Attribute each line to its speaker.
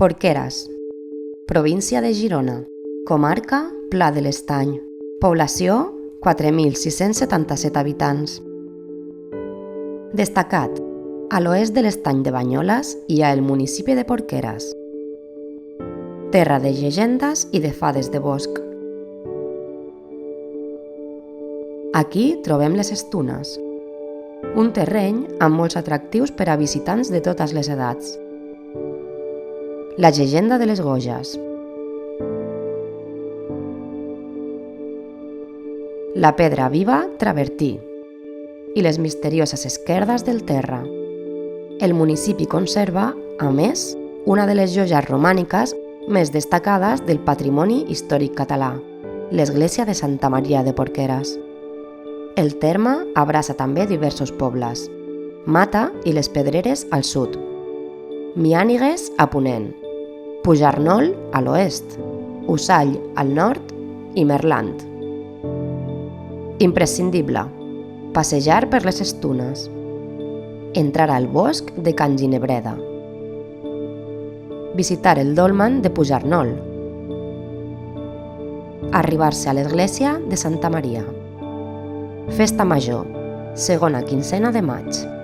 Speaker 1: Porqueres, província de Girona, comarca Pla de l'Estany, població 4.677 habitants. Destacat, a l'oest de l'Estany de Banyoles hi ha el municipi de Porqueres, terra de llegendes i de fades de bosc. Aquí trobem les Estunes, un terreny amb molts atractius per a visitants de totes les edats. La llegenda de les Goges, la pedra viva Travertí i les misterioses esquerdes del Terra. El municipi conserva, a més, una de les joies romàniques més destacades del patrimoni històric català, l'església de Santa Maria de Porqueres. El terme abraça també diversos pobles, Mata i les Pedreres al sud, Miànigues a ponent, Pujarnol a l'oest, Ussall al nord i Merlant. Imprescindible, passejar per les Estunes, entrar al bosc de Can Ginebreda, visitar el dolmen de Pujarnol, arribar-se a l'església de Santa Maria. Festa Major, segona quinzena de maig.